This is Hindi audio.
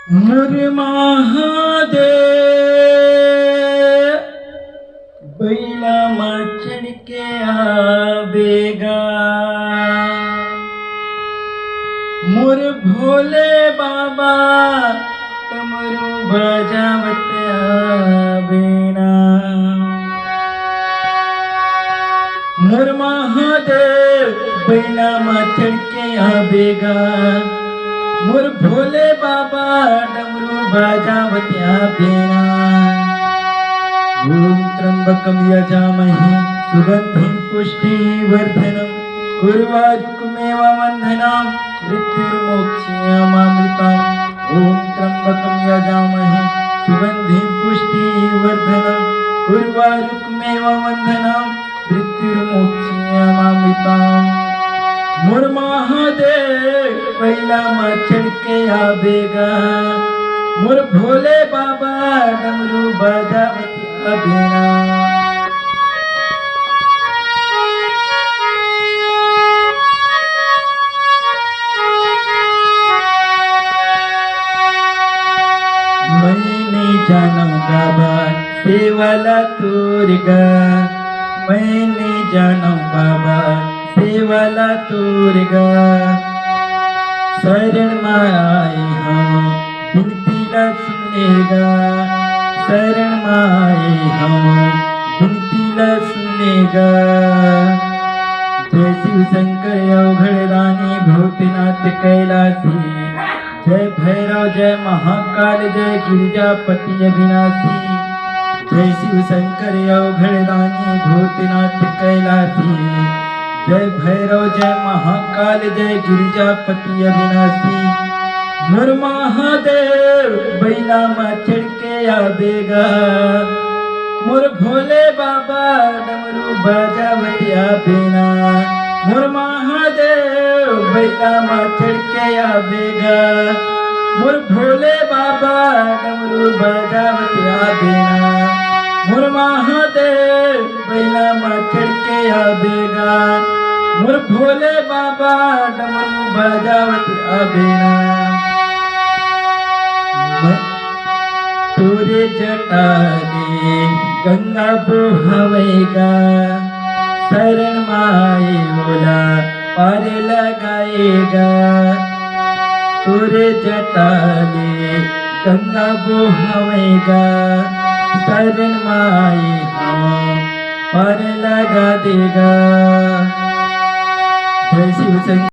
मोर महादेव बैला चढ़ के आवेगा, मोर भोले बाबा डमरू बजावत आवेना। मोर महादेव बैला चढ़ के आवेगा, मोर भोले बाबा डमरू बजावत आवेना। ओम त्र्यंबकं यजामहे सुगंधिं पुष्टिवर्धनम् उर्वारुकमेव वन्दनाम् मृत्युर्मोक्षयमामृताम्। ओम त्र्यंबकं यजामहे सुगंधिं पुष्टिवर्धनम् उर्वारुकमेव वन्दनाम् मृत्युर्मोक्षयमामृताम्। मोर महादेव बैला चढ़ के आवेगा, मोर भोले बाबा डमरू बजावत आवेना। मैंने जाना बाबा सेवाला तोरगा, मैंने जाना बाबा सेवाला तोरगा। शरण में आए हम विनतीला सुनेगा, शरण में आए हम विनतीला सुनेगा। जय शिव शंकर अवघड़ रानी भूतनाथ कैलासी, जय भैरव जय महाकाल जय गिरिजापति अविनाशी। जय शिव शंकर अवघड़ रानी भूतनाथ कैलासी, जय भैरव जय महाकाल जय गिरिजापति अविनाशी। मोर महादेव बैला चढ़ के आवेगा, मोर भोले बाबा डमरू बजावत आवेना। मोर महादेव बैला चढ़ के आवेगा, मोर भोले बाबा डमरू बजावत आवेना। मोर महादेव बैला चढ़ के आवेगा, मोर भोले बाबा डमरू बजावत आवेना। तोरे जटारे गंगा बहावेगा, शरण माए बोला पार लगाएगा। तोरे जटारे गंगा बहावेगा, शरण माए हम पार लगा देगा। जय शिव शंकर।